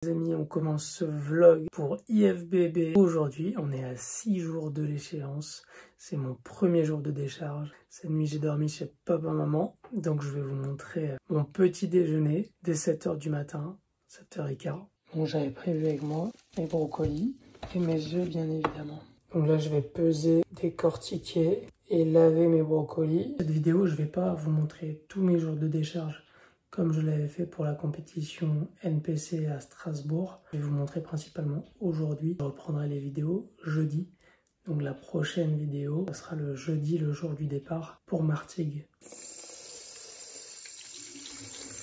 Les amis, on commence ce vlog pour IFBB. Aujourd'hui, on est à 6 jours de l'échéance. C'est mon premier jour de décharge. Cette nuit, j'ai dormi chez papa-maman. Donc, je vais vous montrer mon petit déjeuner dès 7h du matin, 7h15. Bon, j'avais prévu avec moi mes brocolis et mes œufs, bien évidemment. Donc là, je vais peser, décortiquer et laver mes brocolis. Cette vidéo, je ne vais pas vous montrer tous mes jours de décharge comme je l'avais fait pour la compétition NPC à Strasbourg. Je vais vous montrer principalement aujourd'hui. Je reprendrai les vidéos jeudi. Donc la prochaine vidéo, ça sera le jeudi, le jour du départ pour Martigues.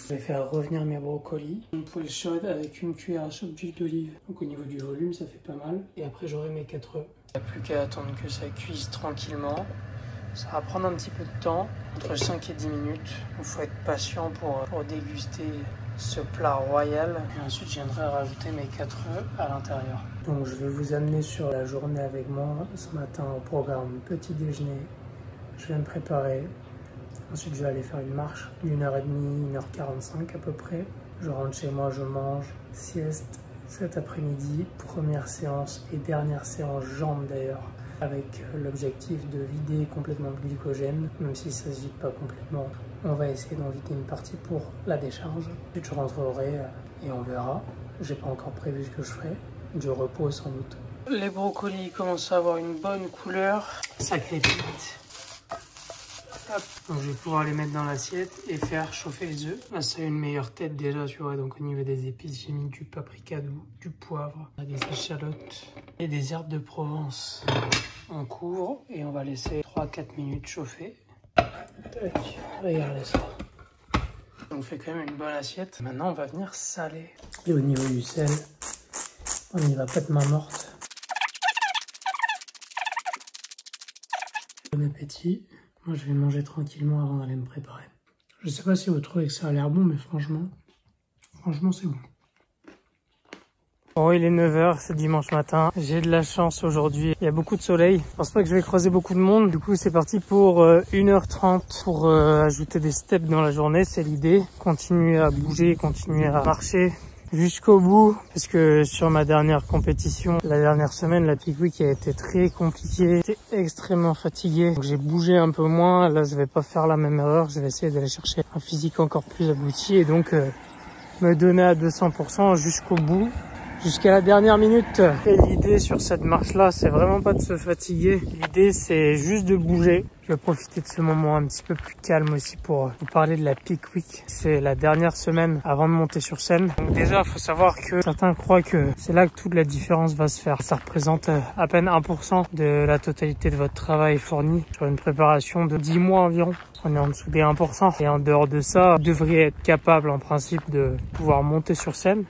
Je vais faire revenir mes brocolis. Une poêle chaude avec une cuillère à soupe d'huile d'olive. Donc au niveau du volume, ça fait pas mal. Et après, j'aurai mes 4 œufs. Il n'y a plus qu'à attendre que ça cuise tranquillement. Ça va prendre un petit peu de temps, entre 5 et 10 minutes. Il faut être patient pour déguster ce plat royal. Et ensuite, je viendrai rajouter mes 4 œufs à l'intérieur. Donc, je vais vous amener sur la journée avec moi. Ce matin, au programme petit déjeuner, je vais me préparer. Ensuite, je vais aller faire une marche d'1h30, 1h45 à peu près. Je rentre chez moi, je mange, sieste. Cet après-midi, première séance et dernière séance jambes d'ailleurs, avec l'objectif de vider complètement le glycogène, même si ça ne se vide pas complètement. On va essayer d'en vider une partie pour la décharge. Ensuite, je rentrerai et on verra. J'ai pas encore prévu ce que je ferai. Je repose sans doute. Les brocolis commencent à avoir une bonne couleur. Ça crépite. Hop. Donc, je vais pouvoir les mettre dans l'assiette et faire chauffer les œufs. Là, ça a une meilleure tête déjà, tu vois. Donc, au niveau des épices, j'ai mis du paprika doux, du poivre, des échalotes et des herbes de Provence. On couvre et on va laisser 3-4 minutes chauffer. Tac, regardez ça. On fait quand même une bonne assiette. Maintenant, on va venir saler. Et au niveau du sel, on n'y va pas de main morte. Bon appétit. Moi, je vais manger tranquillement avant d'aller me préparer. Je sais pas si vous trouvez que ça a l'air bon, mais franchement, c'est bon. Bon, il est 9h, c'est dimanche matin. J'ai de la chance aujourd'hui. Il y a beaucoup de soleil. Je pense pas que je vais croiser beaucoup de monde. Du coup, c'est parti pour 1h30 pour ajouter des steps dans la journée. C'est l'idée. Continuer à bouger, continuer à marcher jusqu'au bout, parce que sur ma dernière compétition, la dernière semaine, la peak week a été très compliquée. J'étais extrêmement fatigué, donc j'ai bougé un peu moins. Là, je vais pas faire la même erreur. Je vais essayer d'aller chercher un physique encore plus abouti et donc me donner à 200% jusqu'au bout, jusqu'à la dernière minute. Et l'idée sur cette marche-là, c'est vraiment pas de se fatiguer. L'idée, c'est juste de bouger. Je vais profiter de ce moment un petit peu plus calme aussi pour vous parler de la Peak Week. C'est la dernière semaine avant de monter sur scène. Donc déjà, il faut savoir que certains croient que c'est là que toute la différence va se faire. Ça représente à peine 1% de la totalité de votre travail fourni sur une préparation de 10 mois environ. On est en dessous des 1%. Et en dehors de ça, vous devriez être capable en principe de pouvoir monter sur scène,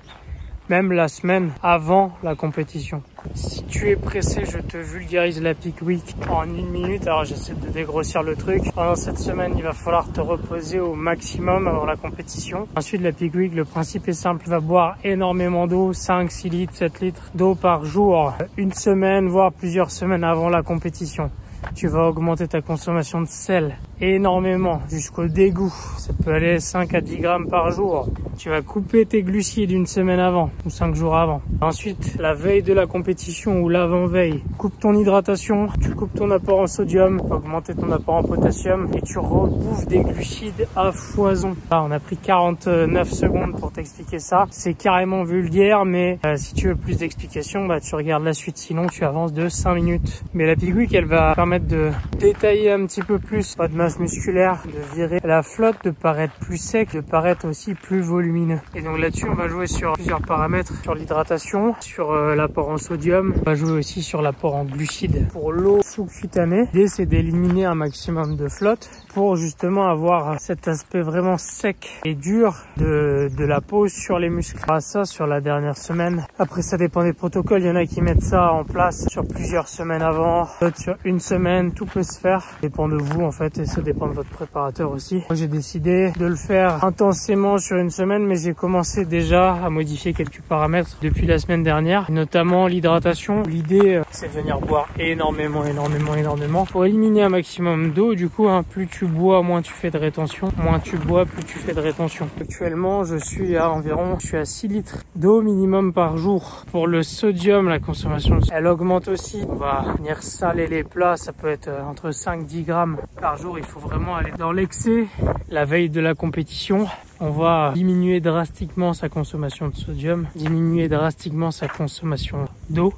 même la semaine avant la compétition. Si tu es pressé, je te vulgarise la Peak Week en 1 minute. Alors j'essaie de dégrossir le truc. Pendant cette semaine, il va falloir te reposer au maximum avant la compétition. Ensuite, la Peak Week, le principe est simple. Tu vas boire énormément d'eau, 5, 6 litres, 7 litres d'eau par jour. Une semaine, voire plusieurs semaines avant la compétition. Tu vas augmenter ta consommation de sel énormément jusqu'au dégoût. Ça peut aller 5 à 10 grammes par jour. Tu vas couper tes glucides une semaine avant ou 5 jours avant. Ensuite, la veille de la compétition ou l'avant-veille, coupe ton hydratation, tu coupes ton apport en sodium, tu vas augmenter ton apport en potassium et tu rebouffes des glucides à foison. Là, on a pris 49 secondes pour t'expliquer ça. C'est carrément vulgaire, mais si tu veux plus d'explications, tu regardes la suite. Sinon, tu avances de 5 minutes. Mais la Peak Week, elle va permettre de détailler un petit peu plus pas de masse musculaire, de virer la flotte, de paraître plus sec, de paraître aussi plus volumineux. Et donc là-dessus, on va jouer sur plusieurs paramètres, sur l'hydratation, sur l'apport en sodium. On va jouer aussi sur l'apport en glucides. Pour l'eau sous-cutanée, l'idée c'est d'éliminer un maximum de flotte pour justement avoir cet aspect vraiment sec et dur de la peau sur les muscles. On fera ça sur la dernière semaine. Après, ça dépend des protocoles. Il y en a qui mettent ça en place sur plusieurs semaines avant, d'autres sur une semaine. Tout peut se faire. Ça dépend de vous en fait et ça ça dépend de votre préparateur aussi. Moi, j'ai décidé de le faire intensément sur une semaine, mais j'ai commencé déjà à modifier quelques paramètres depuis la semaine dernière, notamment l'hydratation. L'idée, c'est de venir boire énormément pour éliminer un maximum d'eau. Du coup, plus tu bois, moins tu fais de rétention. Moins tu bois, plus tu fais de rétention. Actuellement, je suis à 6 litres d'eau minimum par jour. Pour le sodium, la consommation, elle augmente aussi. On va venir saler les plats, ça peut être entre 5-10 grammes par jour. Il faut vraiment aller dans l'excès. La veille de la compétition, on va diminuer drastiquement sa consommation de sodium, diminuer drastiquement sa consommation d'eau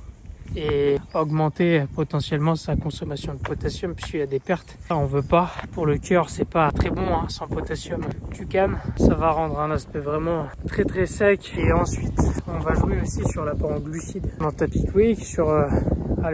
et augmenter potentiellement sa consommation de potassium puisqu'il y a des pertes. On veut pas. Pour le cœur, c'est pas très bon sans potassium. Tu cannes, ça va rendre un aspect vraiment très sec. Et ensuite, on va jouer aussi sur l'apport en glucides. Dans Tapis Quick, sur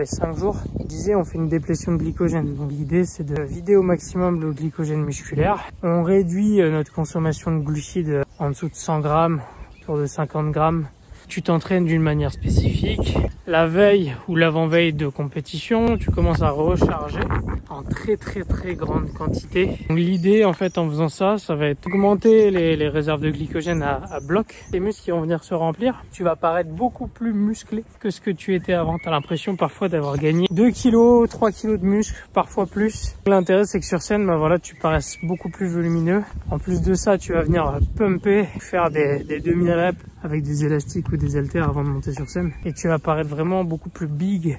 5 jours, il disait on fait une déplétion de glycogène. Donc l'idée, c'est de vider au maximum le glycogène musculaire. On réduit notre consommation de glucides en dessous de 100 grammes, autour de 50 grammes. Tu t'entraînes d'une manière spécifique. La veille ou l'avant-veille de compétition, tu commences à recharger en très grande quantité. Donc l'idée en fait en faisant ça, ça va être augmenter les réserves de glycogène à bloc. Les muscles qui vont venir se remplir. Tu vas paraître beaucoup plus musclé que ce que tu étais avant. Tu as l'impression parfois d'avoir gagné 2 kg, 3 kg de muscles, parfois plus. L'intérêt c'est que sur scène, voilà, tu paraisses beaucoup plus volumineux. En plus de ça, tu vas venir pumper, faire des demi-reps avec des élastiques ou des haltères avant de monter sur scène. Et tu vas paraître vraiment beaucoup plus big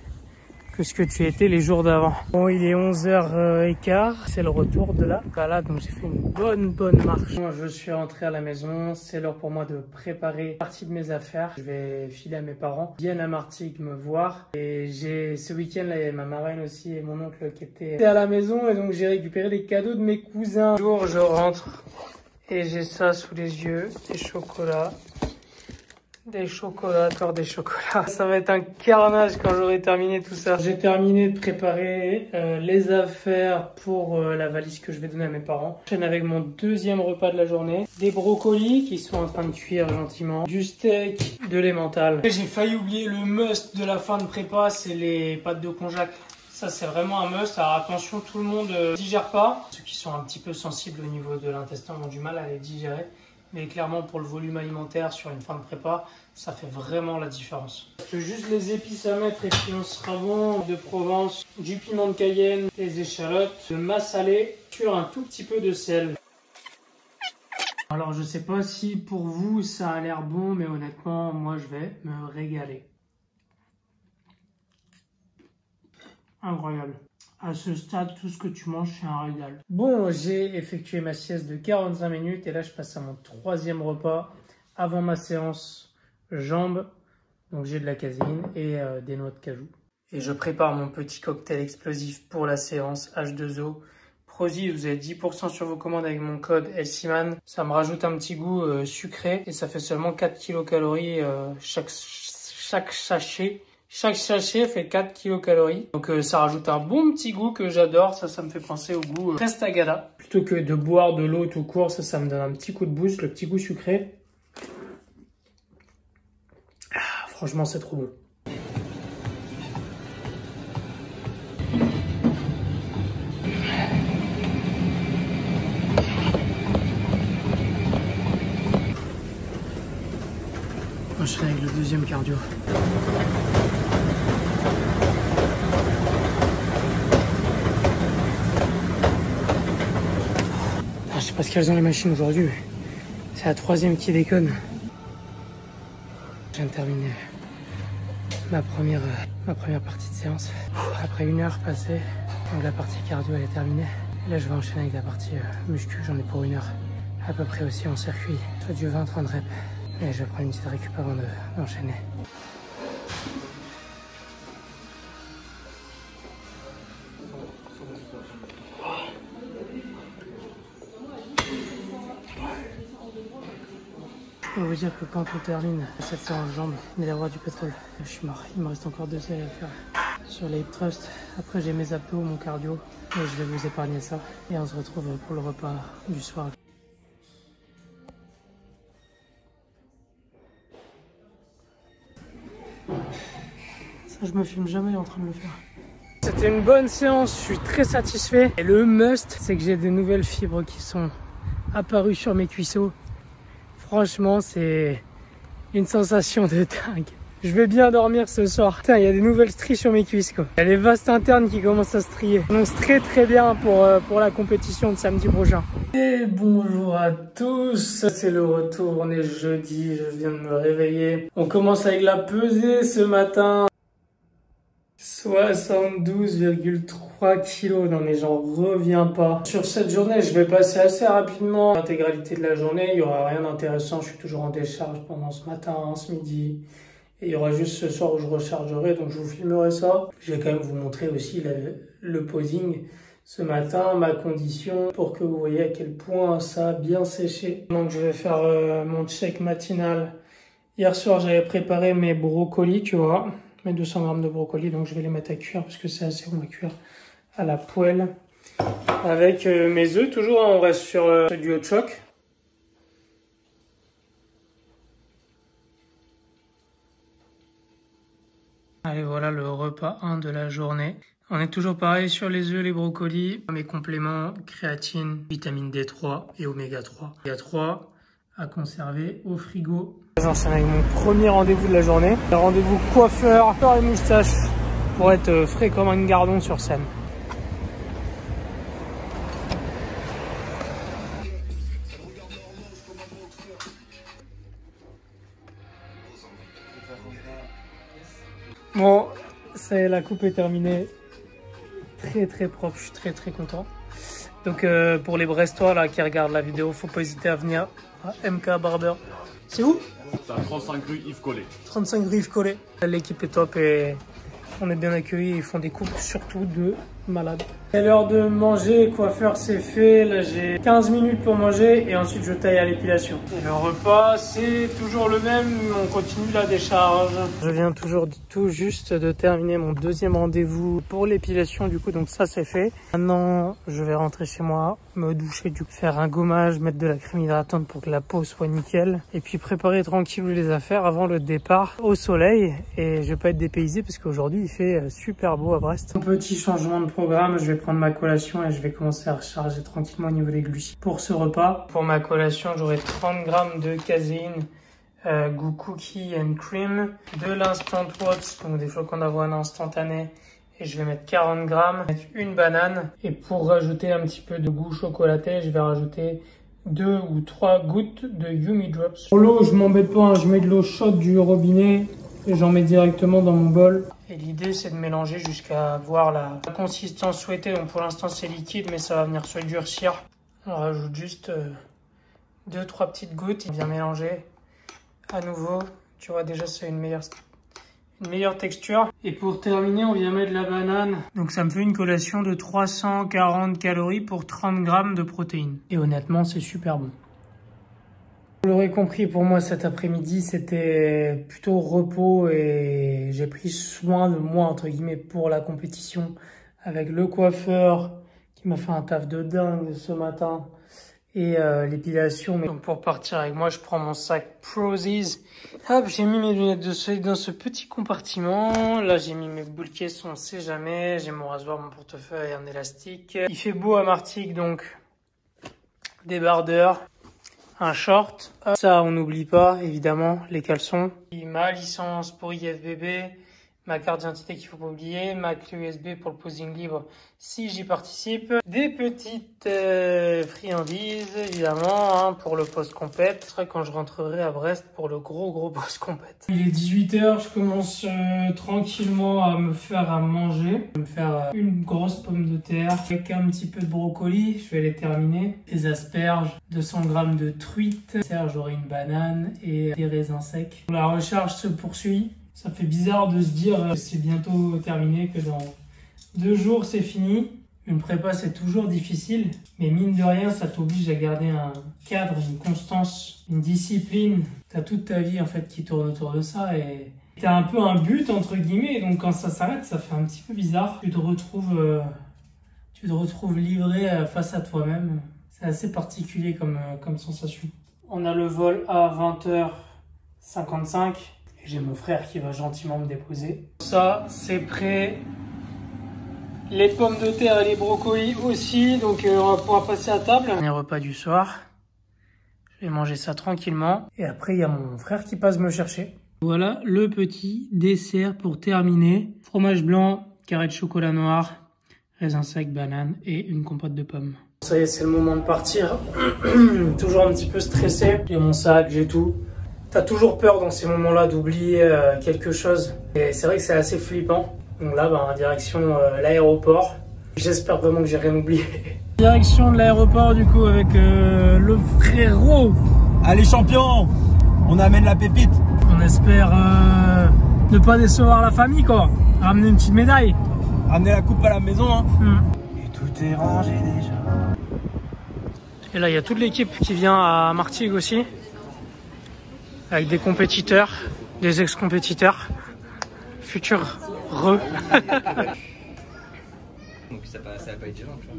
que ce que tu étais les jours d'avant. Bon, il est 11h15, c'est le retour de la balade, donc j'ai fait une bonne marche. Moi, je suis rentré à la maison, c'est l'heure pour moi de préparer une partie de mes affaires. Je vais filer à mes parents, ils viennent à Martigues me voir. Et j'ai ce week-end, là, il y a ma marraine aussi et mon oncle qui étaient à la maison, et donc j'ai récupéré les cadeaux de mes cousins. Un jour, je rentre et j'ai ça sous les yeux, des chocolats. Des chocolats, encore des chocolats. Ça va être un carnage quand j'aurai terminé tout ça. J'ai terminé de préparer les affaires pour la valise que je vais donner à mes parents. J'enchaîne avec mon deuxième repas de la journée. Des brocolis qui sont en train de cuire gentiment. Du steak, de l'emmental. J'ai failli oublier le must de la fin de prépa, c'est les pâtes de konjac. Ça, c'est vraiment un must. Alors attention, tout le monde digère pas. Ceux qui sont un petit peu sensibles au niveau de l'intestin ont du mal à les digérer. Mais clairement, pour le volume alimentaire sur une fin de prépa, ça fait vraiment la différence. C'est juste les épices à mettre et puis on sera bon. De Provence, du piment de Cayenne, des échalotes, le massalé sur un tout petit peu de sel. Alors, je sais pas si pour vous ça a l'air bon, mais honnêtement, moi je vais me régaler. Incroyable. À ce stade, tout ce que tu manges, c'est un régal. Bon, j'ai effectué ma sieste de 45 minutes et là, je passe à mon troisième repas avant ma séance jambes. Donc, j'ai de la caséine et des noix de cajou. Et je prépare mon petit cocktail explosif pour la séance H2O. Prozis, vous avez 10% sur vos commandes avec mon code LCMAN. Ça me rajoute un petit goût sucré et ça fait seulement 4 kilocalories chaque sachet. Chaque sachet fait 4 kilocalories. Donc ça rajoute un bon petit goût que j'adore. Ça me fait penser au goût Prestagada. Plutôt que de boire de l'eau tout court, ça me donne un petit coup de boost, le petit goût sucré. Ah, franchement, c'est trop bon. Je serai avec le deuxième cardio. Je sais pas ce qu'elles ont les machines aujourd'hui, mais c'est la troisième qui déconne. Je viens de terminer ma première partie de séance. Après 1 heure passée, donc la partie cardio elle est terminée. Et là je vais enchaîner avec la partie muscu, j'en ai pour 1 heure. À peu près aussi en circuit, soit du 20-30 reps. Et je vais prendre une petite récup avant d'enchaîner. Je peux vous dire que quand on termine cette séance jambes, on est avoir du pétrole. Je suis mort. Il me reste encore 2 séries à faire sur les hip thrusts. Après j'ai mes abdos, mon cardio. Et je vais vous épargner ça. Et on se retrouve pour le repas du soir. Ça, je me filme jamais en train de le faire. C'était une bonne séance, je suis très satisfait. Et le must, c'est que j'ai des nouvelles fibres qui sont apparues sur mes cuisseaux. Franchement, c'est une sensation de dingue. Je vais bien dormir ce soir. Putain, il y a des nouvelles stries sur mes cuisses, quoi. Il y a les vastes internes qui commencent à strier. Donc c'est très bien pour la compétition de samedi prochain. Et bonjour à tous. C'est le retour, on est jeudi, je viens de me réveiller. On commence avec la pesée ce matin. 72,3 kilos, non mais j'en reviens pas. Sur cette journée, je vais passer assez rapidement l'intégralité de la journée. Il y aura rien d'intéressant, je suis toujours en décharge pendant ce matin, ce midi. Et il y aura juste ce soir où je rechargerai, donc je vous filmerai ça. Je vais quand même vous montrer aussi le posing ce matin, ma condition, pour que vous voyez à quel point ça a bien séché. Donc je vais faire mon check matinal. Hier soir, j'avais préparé mes brocolis, tu vois. Mes 200 grammes de brocolis, donc je vais les mettre à cuire parce que c'est assez bon à cuire à la poêle. Avec mes œufs, toujours, on reste sur du hot choc. Allez, voilà le repas 1 de la journée. On est toujours pareil sur les œufs, les brocolis, mes compléments, créatine, vitamine D3 et oméga 3. Oméga 3 à conserver au frigo. J'enchaîne avec mon premier rendez-vous de la journée. Un rendez-vous coiffeur et moustache pour être frais comme un gardon sur scène. Bon, ça y est, la coupe est terminée. Très propre, je suis très content. Donc pour les Brestois là qui regardent la vidéo, faut pas hésiter à venir à MK Barber. C'est où? C'est à 35 rue Yves Collet. 35 rue Yves Collet. L'équipe est top et on est bien accueillis. Ils font des coupes surtout de malades. C'est l'heure de manger, coiffeur c'est fait. Là j'ai 15 minutes pour manger et ensuite je taille à l'épilation. Et le repas c'est toujours le même, on continue la décharge. Je viens tout juste de terminer mon deuxième rendez-vous pour l'épilation du coup, donc ça c'est fait. Maintenant je vais rentrer chez moi, me doucher, faire un gommage, mettre de la crème hydratante pour que la peau soit nickel. Et puis préparer tranquille les affaires avant le départ au soleil. Et je vais pas être dépaysé parce qu'aujourd'hui il fait super beau à Brest. Un petit changement de programme, je vais prendre ma collation et je vais commencer à recharger tranquillement au niveau des glucides. Pour ce repas, pour ma collation, j'aurai 30 grammes de caséine, goût cookie and cream, de l'instant oats, donc des flocons d'avoine instantanés, et je vais mettre 40 grammes, mettre une banane, et pour rajouter un petit peu de goût chocolaté, je vais rajouter 2 ou 3 gouttes de Yumi Drops. Pour l'eau, je m'embête pas, hein, je mets de l'eau chaude du robinet et j'en mets directement dans mon bol. Et l'idée, c'est de mélanger jusqu'à avoir la consistance souhaitée. Donc pour l'instant, c'est liquide, mais ça va venir se durcir. On rajoute juste 2-3 petites gouttes, bien mélanger. À nouveau, tu vois déjà, c'est une meilleure texture. Et pour terminer, on vient mettre de la banane. Donc ça me fait une collation de 340 calories pour 30 grammes de protéines. Et honnêtement, c'est super bon. Vous l'aurez compris, pour moi cet après-midi c'était plutôt repos et j'ai pris soin de moi entre guillemets pour la compétition avec le coiffeur qui m'a fait un taf de dingue ce matin et l'épilation. Donc pour partir avec moi, je prends mon sac Prozis. Hop, j'ai mis mes lunettes de soleil dans ce petit compartiment. Là j'ai mis mes boules caisses, on sait jamais. J'ai mon rasoir, mon portefeuille et un élastique. Il fait beau à Martigues, donc débardeur. Un short, ça on n'oublie pas évidemment, les caleçons. Ma licence pour IFBB, ma carte d'identité qu'il faut pas oublier, ma clé USB pour le posing libre si j'y participe. Des petites friandises évidemment hein, pour le post-compète. Ce sera quand je rentrerai à Brest pour le gros post-compète. Il est 18 h, je commence tranquillement à me faire à manger. Je vais me faire une grosse pomme de terre avec un petit peu de brocoli, je vais les terminer. Des asperges, 200 grammes de truite, j'aurai une banane et des raisins secs. La recharge se poursuit. Ça fait bizarre de se dire que c'est bientôt terminé, que dans 2 jours c'est fini. Une prépa c'est toujours difficile, mais mine de rien ça t'oblige à garder un cadre, une constance, une discipline. T'as toute ta vie en fait qui tourne autour de ça et t'as un peu un but entre guillemets. Et donc quand ça s'arrête, ça fait un petit peu bizarre. Tu te retrouves livré face à toi-même. C'est assez particulier comme sensation. On a le vol à 20h55. J'ai mon frère qui va gentiment me déposer. Ça, c'est prêt Les pommes de terre et les brocolis aussi, donc on va pouvoir passer à table. Les repas du soir. Je vais manger ça tranquillement. Et après, il y a mon frère qui passe me chercher. Voilà le petit dessert pour terminer. Fromage blanc, carré de chocolat noir, raisin sec, banane et une compote de pommes. Ça y est, c'est le moment de partir. Toujours un petit peu stressé. J'ai mon sac, j'ai tout. T'as toujours peur dans ces moments-là d'oublier quelque chose. Et c'est vrai que c'est assez flippant. Donc là, en direction l'aéroport. J'espère vraiment que j'ai rien oublié. Direction de l'aéroport du coup avec le frérot. Allez champion, on amène la pépite. On espère ne pas décevoir la famille quoi. Ramener une petite médaille. Ramener la coupe à la maison hein. Et tout est rangé déjà. Et là il y a toute l'équipe qui vient à Martigues aussi. Avec des compétiteurs, des ex-compétiteurs. Futurs re. Donc ça va pas être gênant, tu vois.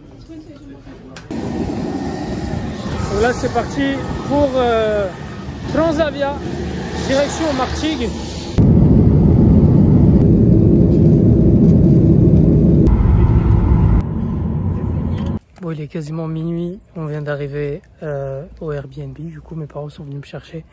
Donc là c'est parti pour Transavia, direction Martigues. Bon, il est quasiment minuit, on vient d'arriver au Airbnb, du coup mes parents sont venus me chercher.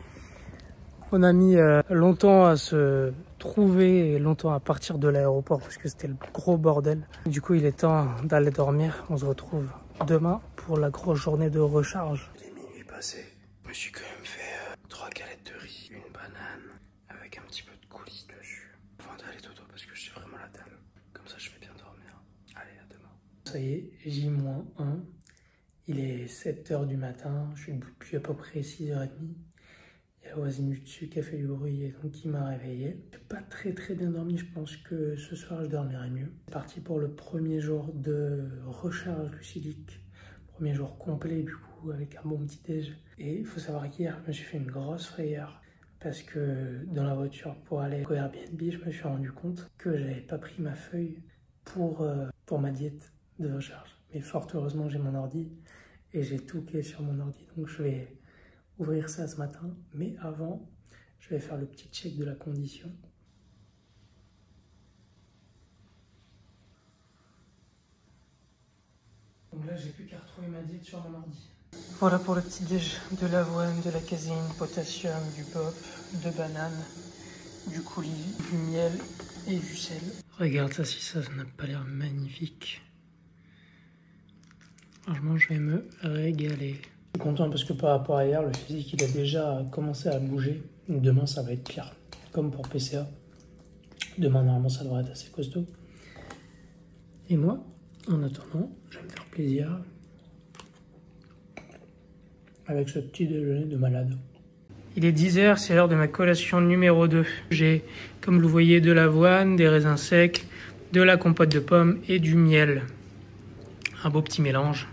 On a mis longtemps à se trouver et longtemps à partir de l'aéroport parce que c'était le gros bordel. Du coup, il est temps d'aller dormir. On se retrouve demain pour la grosse journée de recharge. Il est minuit passé. Je me suis quand même fait 3 galettes de riz, une banane avec un petit peu de coulis dessus. Avant d'aller dodo parce que j'ai vraiment la dalle. Comme ça, je vais bien dormir. Allez, à demain. Ça y est, J-1. Il est 7 h du matin. Je suis debout depuis à peu près 6 h 30. Il y a la voisine du dessus qui a fait du bruit et donc qui m'a réveillé. J'ai pas très bien dormi, je pense que ce soir je dormirai mieux. C'est parti pour le premier jour de recharge lucidique. Premier jour complet du coup avec un bon petit déj. Et il faut savoir qu'hier je me suis fait une grosse frayeur parce que dans la voiture pour aller au Airbnb, je me suis rendu compte que j'avais pas pris ma feuille pour ma diète de recharge. Mais fort heureusement j'ai mon ordi et j'ai tout qui est sur mon ordi, donc je vais ouvrir ça ce matin, mais avant, je vais faire le petit check de la condition. Donc là, j'ai plus qu'à retrouver ma diète sur mon ordi. Voilà pour le petit déj, de l'avoine, de la caséine, potassium, du bop, de banane, du coulis, du miel et du sel. Regarde ça, si ça n'a pas l'air magnifique. Franchement, je vais me régaler. Je suis content parce que par rapport à hier, le physique il a déjà commencé à bouger. Demain ça va être pire, comme pour PCA. Demain normalement ça devrait être assez costaud. Et moi, en attendant, je vais me faire plaisir avec ce petit déjeuner de malade. Il est 10 h, c'est l'heure de ma collation numéro 2. J'ai, comme vous le voyez, de l'avoine, des raisins secs, de la compote de pommes et du miel. Un beau petit mélange.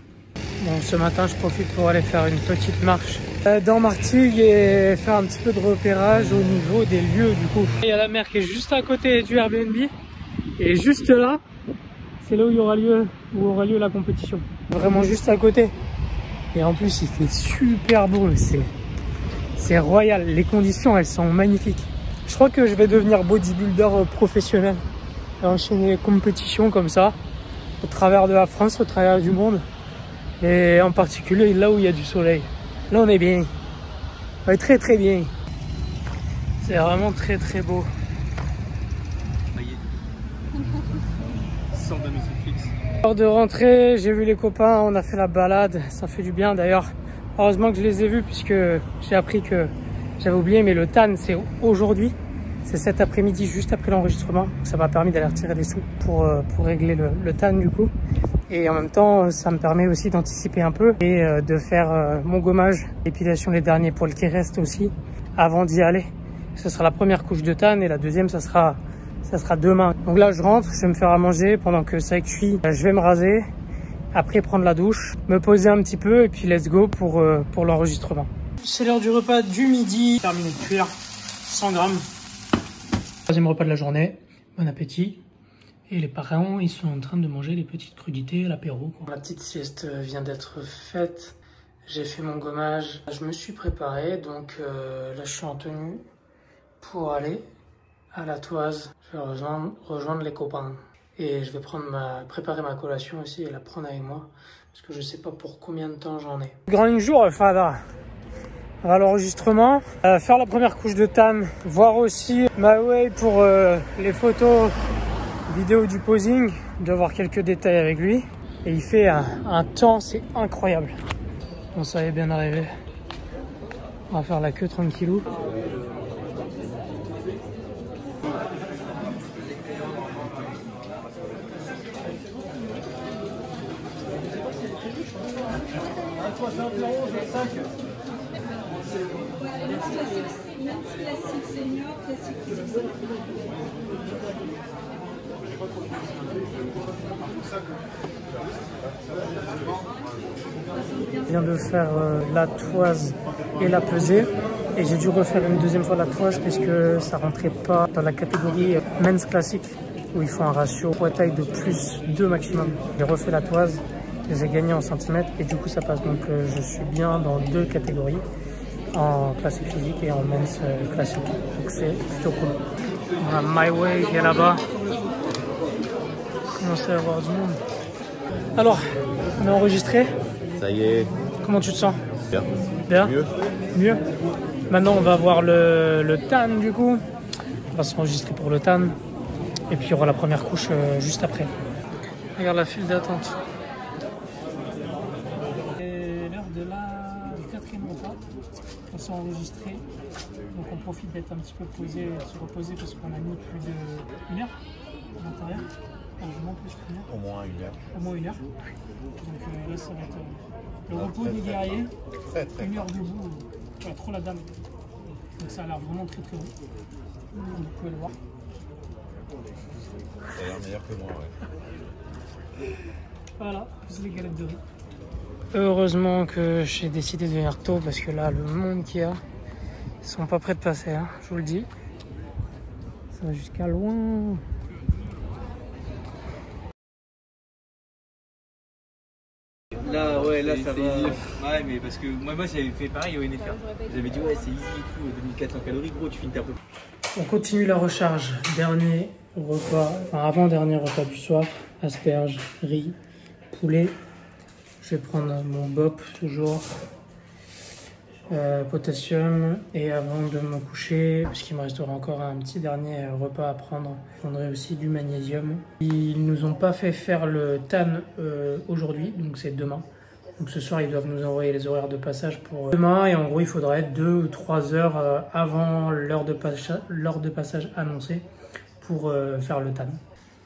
Bon, ce matin, je profite pour aller faire une petite marche dans Martigues et faire un petit peu de repérage au niveau des lieux du coup. Il y a la mer qui est juste à côté du Airbnb et juste là, c'est là où aura lieu la compétition. Vraiment juste à côté. Et en plus, il fait super beau, c'est royal. Les conditions, elles sont magnifiques. Je crois que je vais devenir bodybuilder professionnel et enchaîner les compétitions comme ça, au travers de la France, au travers du monde. Et en particulier là où il y a du soleil. Là on est bien. On est très bien. C'est vraiment très beau. Lors de rentrée, j'ai vu les copains, on a fait la balade, ça fait du bien d'ailleurs. Heureusement que je les ai vus puisque j'ai appris que j'avais oublié, mais le TAN c'est aujourd'hui. C'est cet après-midi juste après l'enregistrement. Ça m'a permis d'aller retirer des sous pour régler le TAN du coup. Et en même temps, ça me permet aussi d'anticiper un peu et de faire mon gommage, l'épilation les derniers poils qui restent aussi avant d'y aller. Ce sera la première couche de TAN et la deuxième, ça sera demain. Donc là, je rentre, je vais me faire à manger pendant que ça cuit. Je vais me raser, après prendre la douche, me poser un petit peu et puis let's go pour l'enregistrement. C'est l'heure du repas du midi. Terminé de cuire, 100 grammes. Troisième repas de la journée. Bon appétit. Et les parents, ils sont en train de manger les petites crudités à l'apéro. La petite sieste vient d'être faite. J'ai fait mon gommage. Je me suis préparé, donc là je suis en tenue pour aller à la Toise. Je vais rejoindre les copains. Et je vais préparer ma collation aussi et la prendre avec moi. Parce que je sais pas pour combien de temps j'en ai. Grand jour, Fada. À l'enregistrement, faire la première couche de tan, voir aussi ma way pour les photos, vidéos du posing, de voir quelques détails avec lui. Et il fait un temps, c'est incroyable. Bon, ça y est, bien arrivé. On va faire la queue tranquillou. Je viens de faire la toise et la pesée et j'ai dû refaire une deuxième fois la toise parce que ça rentrait pas dans la catégorie men's classique où il faut un ratio poids taille de plus 2 maximum. J'ai refait la toise et j'ai gagné en centimètres et du coup ça passe, donc je suis bien dans 2 catégories, en classique physique et en men's classique, donc c'est plutôt cool. On a My Way qui est là-bas. Commence à y avoir du monde. Alors, on est enregistré. Ça y est. Comment tu te sens? Bien. Bien? Mieux. Mieux. Maintenant, on va voir le tan du coup. On va s'enregistrer pour le tan. Et puis, il y aura la première couche juste après. Regarde la file d'attente. C'est l'heure de du 4e repas. On s'est enregistré. Donc, on profite d'être un petit peu posé, de se reposer parce qu'on a mis plus d'1 heure à l'intérieur. Largement plus qu'une heure. Au moins 1 heure. Au moins 1 heure. Donc là, ça va être le repos des guerriers. Très très. 1 heure debout. Voilà, trop la dame. Donc ça a l'air vraiment très très bon. Vous pouvez le voir. Ça a l'air meilleur que moi, ouais. Voilà, plus les galettes de riz. Heureusement que j'ai décidé de venir tôt parce que là, le monde qu'il y a, ils sont pas prêts de passer, hein, je vous le dis. Ça va jusqu'à loin. Là, ouais, là ça va. Ouais, mais parce que moi j'avais fait pareil au NFR. J'avais dit, ouais, c'est easy et tout, 2400 calories, gros, tu finis ta peau. On continue la recharge. Dernier repas, enfin avant-dernier repas du soir. Asperges, riz, poulet. Je vais prendre mon BOP toujours. Potassium. Et avant de me coucher, parce qu'il me restera encore un petit dernier repas à prendre, je prendrai aussi du magnésium. Ils nous ont pas fait faire le TAN aujourd'hui, donc c'est demain. Donc ce soir, ils doivent nous envoyer les horaires de passage pour demain. Et en gros, il faudra être 2 ou 3 heures avant l'heure de passage annoncée pour faire le TAN.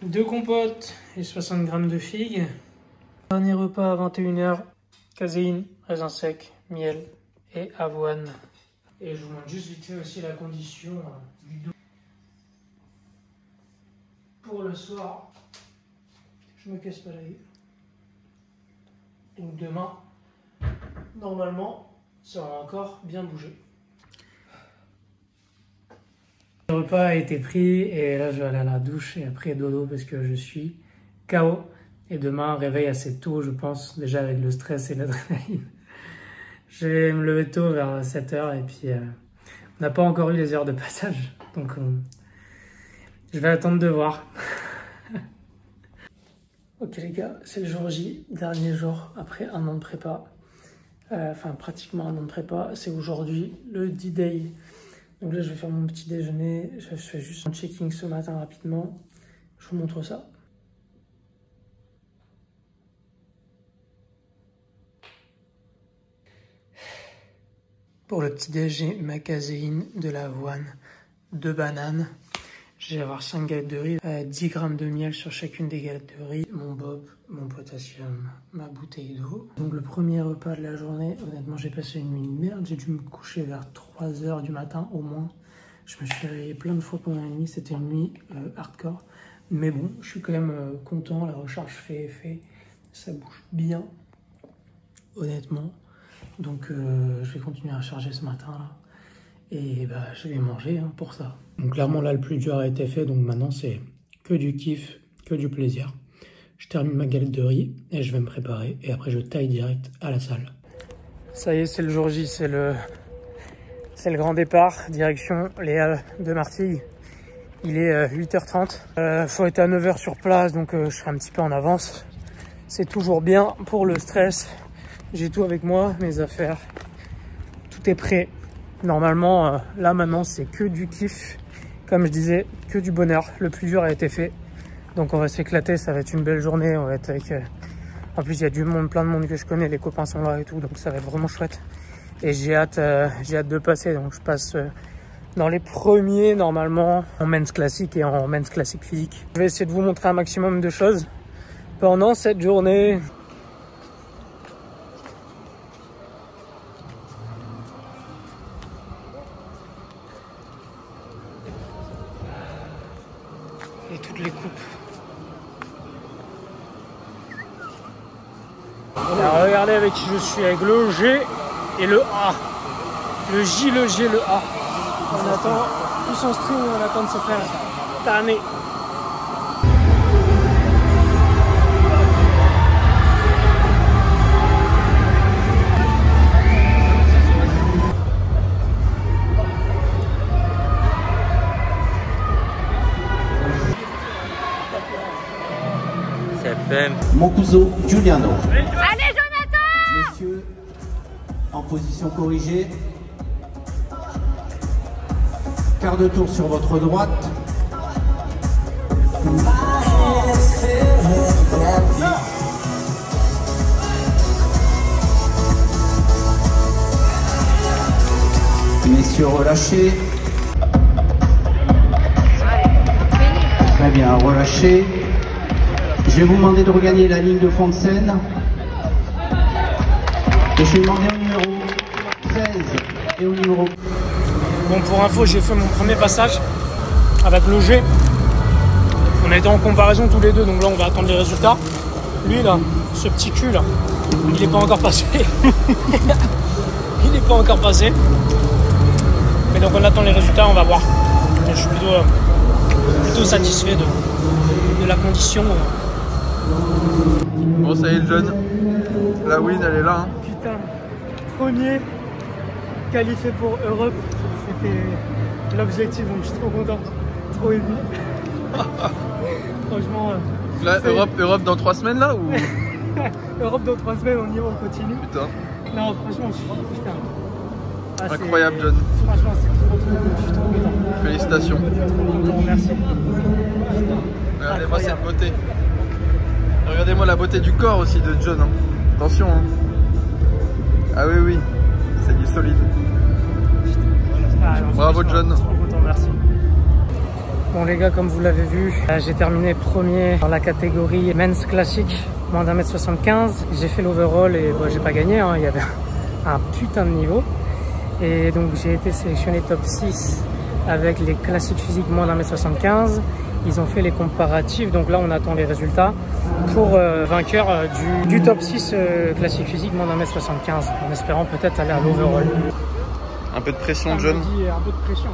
2 compotes et 60 g de figues. Dernier repas à 21 h, caséine, raisin sec, miel et avoine. Et je vous montre juste vite fait aussi la condition du dos. Pour le soir, je me casse pas la gueule. Donc demain, normalement, ça va encore bien bouger. Le repas a été pris et là je vais aller à la douche et après dodo parce que je suis KO. Et demain, réveil assez tôt, je pense, déjà avec le stress et l'adrénaline. Je vais me lever tôt vers 7 h et puis on n'a pas encore eu les heures de passage. Donc je vais attendre de voir. Ok les gars, c'est le jour J, dernier jour après un an de prépa. Enfin pratiquement un an de prépa. C'est aujourd'hui le D-Day. Donc là je vais faire mon petit déjeuner. Je fais juste un checking ce matin rapidement. Je vous montre ça. Pour le petit déj, j'ai ma caséine, de l'avoine, 2 bananes. Je vais avoir 5 galettes de riz, 10 g de miel sur chacune des galettes de riz, mon bob, mon potassium, ma bouteille d'eau. Donc le premier repas de la journée, honnêtement j'ai passé une nuit de merde, j'ai dû me coucher vers 3 h du matin au moins. Je me suis réveillé plein de fois pendant la nuit, c'était une nuit hardcore. Mais bon, je suis quand même content, la recharge fait effet, ça bouge bien, honnêtement. Donc je vais continuer à charger ce matin là. Et bah je vais manger hein, pour ça. Donc clairement là le plus dur a été fait. Donc maintenant c'est que du kiff, que du plaisir. Je termine ma galette de riz et je vais me préparer. Et après je taille direct à la salle. Ça y est, c'est le jour J, c'est le grand départ. Direction les Halles de Martigues. Il est 8h30. Faut être à 9h sur place, donc je serai un petit peu en avance. C'est toujours bien pour le stress. J'ai tout avec moi, mes affaires. Tout est prêt. Normalement, là maintenant, c'est que du kiff. Comme je disais, que du bonheur. Le plus dur a été fait. Donc on va s'éclater, ça va être une belle journée. On va être avec... En plus, il y a du monde, plein de monde que je connais. Les copains sont là et tout, donc ça va être vraiment chouette. Et j'ai hâte de passer. Donc je passe dans les premiers, normalement, en men's classique et en men's classique physique. Je vais essayer de vous montrer un maximum de choses pendant cette journée. Et toutes les coupes. Alors regardez avec qui je suis, avec le G et le A. Le J, le G, le A. On attend tous en stream, on attend de se faire tanner. Mancuso Giuliano. Allez Jonathan! Messieurs, en position corrigée. Quart de tour sur votre droite. Messieurs, relâchez. Très bien, relâchez. Je vais vous demander de regagner la ligne de fond de scène. Et je vais demander au numéro 13 et au numéro... Bon, pour info, j'ai fait mon premier passage avec le G. On a été en comparaison tous les deux, donc là on va attendre les résultats. Lui là, ce petit cul là, il n'est pas encore passé. Il n'est pas encore passé. Mais donc on attend les résultats, on va voir. Je suis plutôt satisfait de la condition. Bon, ça y est, le jeune. La win, elle est là. Hein. Putain, premier qualifié pour Europe. C'était l'objectif, donc je suis trop content. Trop ému. Franchement. Là, Europe dans 3 semaines là ou... Europe dans 3 semaines, on y va, on continue. Putain. Non, franchement, je suis. Putain. Ah, incroyable, John. Franchement, c'est trop cool. Je suis trop content. Félicitations. Merci. Regardez-moi cette beauté. Regardez-moi la beauté du corps aussi de John. Hein. Attention. Hein. Ah oui, oui. C'est du solide. Ah, non, bravo, John. Trop content, merci. Bon les gars, comme vous l'avez vu, j'ai terminé premier dans la catégorie Men's Classique, moins d'1m75. J'ai fait l'overall et bon, j'ai pas gagné, hein. Il y avait un putain de niveau. Et donc j'ai été sélectionné top 6 avec les classiques physiques moins d'1m75. Ils ont fait les comparatifs, donc là on attend les résultats pour vainqueur du top 6 classique physique moins d'1m75, en espérant peut-être aller à l'overall. Un peu de pression, John. Un peu de pression.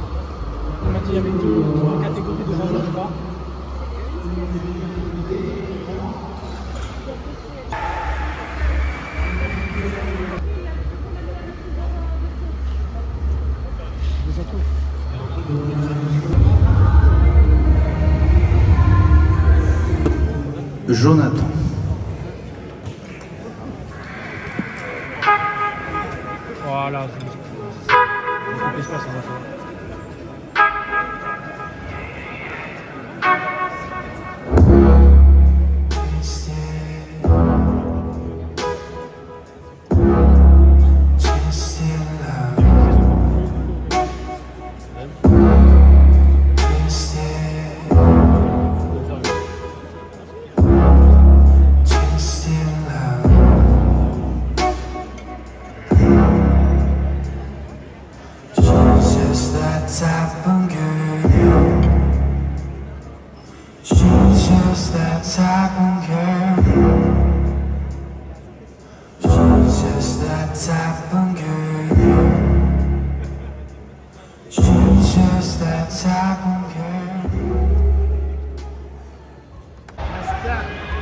On m'a dit il y avait 3 catégories devant nous, je crois. Jonathan. Voilà.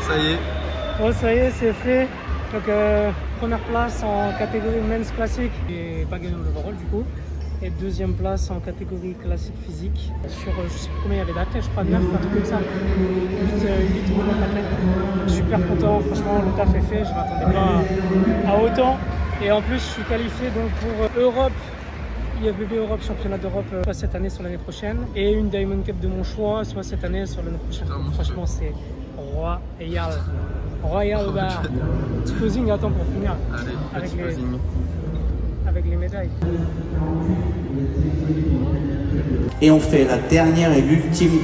Ça y est. Bon, ça y est, c'est fait. Donc, première place en catégorie Men's Classique. Et pas gagné l'overall du coup. Et deuxième place en catégorie classique physique. Sur, je sais plus combien il y avait d'athlètes, je crois 9, un truc comme ça. 8 ou 9 athlètes. Super content, franchement, le taf est fait. Je m'attendais pas à autant. Et en plus, je suis qualifié donc pour Europe. IFBB Europe, championnat d'Europe, soit cette année, soit l'année prochaine. Et une Diamond Cup de mon choix, soit cette année, soit l'année prochaine. Franchement, c'est royal. Royal, bah. Petit posing, attends, pour finir. Allez, petit posing. Avec les médailles. Et on fait la dernière et l'ultime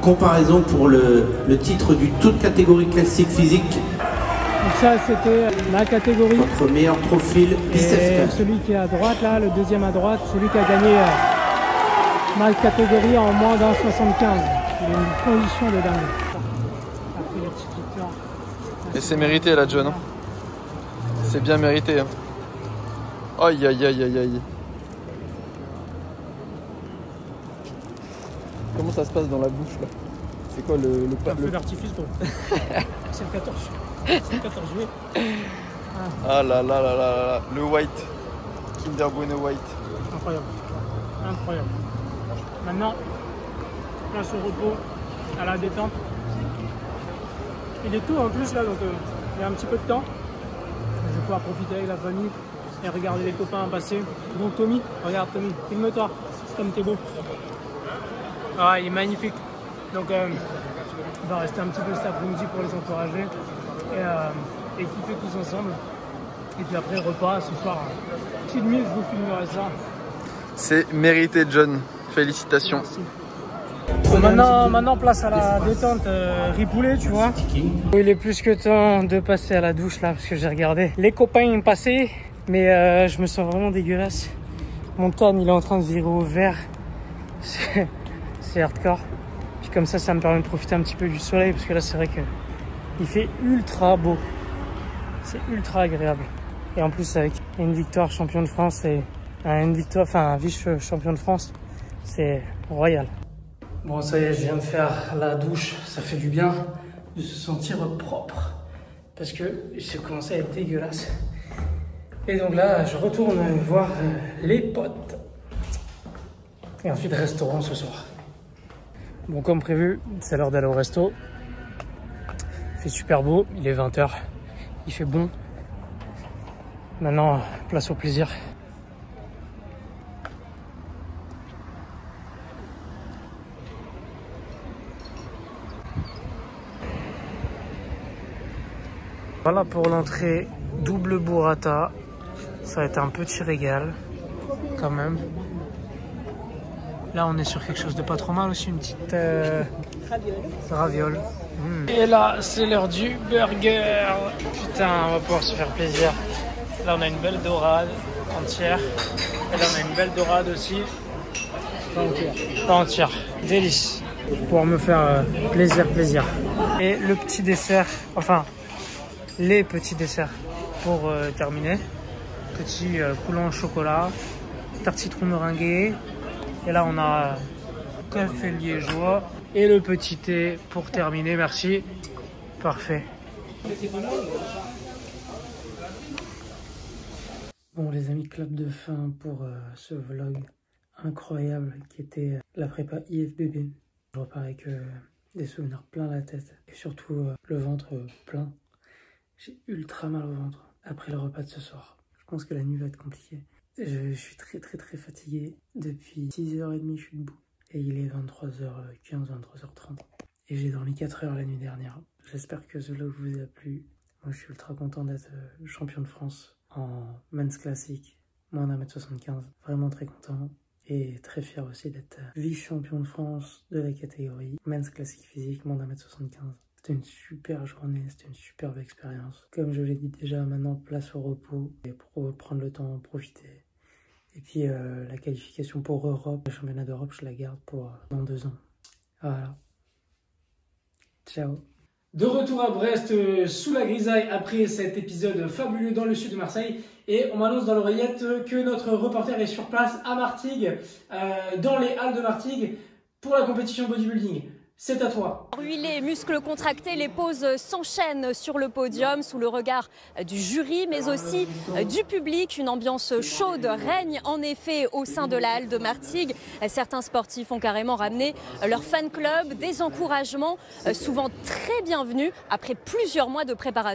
comparaison pour le titre du toute catégorie classique physique. Donc ça, c'était ma catégorie. Votre meilleur profil biceps. Celui qui est à droite, là, le deuxième à droite, celui qui a gagné ma catégorie en moins d'1,75. Il a une condition de dingue. Après les petites victoires. Et c'est mérité là, John. Hein. C'est bien mérité. Hein. Aïe aïe aïe aïe aïe. Comment ça se passe dans la bouche là? C'est quoi le feu d'artifice, toi. C'est le 14. C'est le 14 juillet. Ah là là là là, le white. Kinder Bueno white. Incroyable. Incroyable. Maintenant, place au repos, à la détente. Il est tôt en plus là, donc il y a un petit peu de temps. Je vais pouvoir profiter avec la famille et regarder les copains passer. Donc Tommy, regarde Tommy, filme-toi, comme t'es beau. Ah, il est magnifique. Donc on va rester un petit peu cet après-midi pour les encourager et kiffer tous ensemble. Et puis après repas ce soir, petit demi, je vous filmerai ça. C'est mérité, John. Félicitations. Bon, maintenant place à la détente ripoulée, tu vois. Il est plus que temps de passer à la douche là parce que j'ai regardé les copains passer, mais je me sens vraiment dégueulasse. Mon tan il est en train de virer au vert. C'est hardcore. Puis comme ça me permet de profiter un petit peu du soleil parce que là c'est vrai que il fait ultra beau. C'est ultra agréable. Et en plus avec une victoire champion de France et une victoire, enfin un vice champion de France, c'est royal. Bon ça y est, je viens de faire la douche, ça fait du bien de se sentir propre parce que j'ai commencé à être dégueulasse. Et donc là je retourne voir les potes et ensuite restaurant ce soir. Bon comme prévu, c'est l'heure d'aller au resto. Il fait super beau, il est 20 h, il fait bon. Maintenant place au plaisir. Voilà pour l'entrée double burrata. Ça va être un petit régal quand même. Là on est sur quelque chose de pas trop mal aussi, une petite raviole. Et là c'est l'heure du burger. Putain, on va pouvoir se faire plaisir. Là on a une belle dorade entière. Et là on a une belle dorade aussi. Pas entière. Pas entière. Délice. Pour pouvoir me faire plaisir. Et le petit dessert, enfin les petits desserts pour terminer. Petit coulant au chocolat, tarte citron meringuée. Et là on a café liégeois et le petit thé pour terminer. Merci. Parfait. Bon les amis, clap de fin pour ce vlog incroyable qui était la prépa IFBB. Je repars avec des souvenirs plein la tête et surtout le ventre plein. J'ai ultra mal au ventre après le repas de ce soir. Je pense que la nuit va être compliquée. Je suis très fatigué. Depuis 6h30 je suis debout. Et il est 23h15, 23h30. Et j'ai dormi 4 heures la nuit dernière. J'espère que ce vlog vous a plu. Moi je suis ultra content d'être champion de France en men's classique, moins d'1m75. Vraiment très content. Et très fier aussi d'être vice-champion de France de la catégorie men's classique physique, moins d'1m75. C'était une super journée, c'était une superbe expérience. Comme je l'ai dit déjà, maintenant place au repos et pour prendre le temps, profiter. Et puis la qualification pour Europe, le championnat d'Europe, je la garde pour dans 2 ans. Voilà. Ciao. De retour à Brest, sous la grisaille, après cet épisode fabuleux dans le sud de Marseille. Et on m'annonce dans l'oreillette que notre reporter est sur place à Martigues, dans les halles de Martigues, pour la compétition bodybuilding. C'est à toi. Huilés, muscles contractés, les poses s'enchaînent sur le podium sous le regard du jury, mais aussi du public. Une ambiance chaude règne en effet au sein de la halle de Martigues. Certains sportifs ont carrément ramené leur fan club, des encouragements souvent très bienvenus après plusieurs mois de préparation.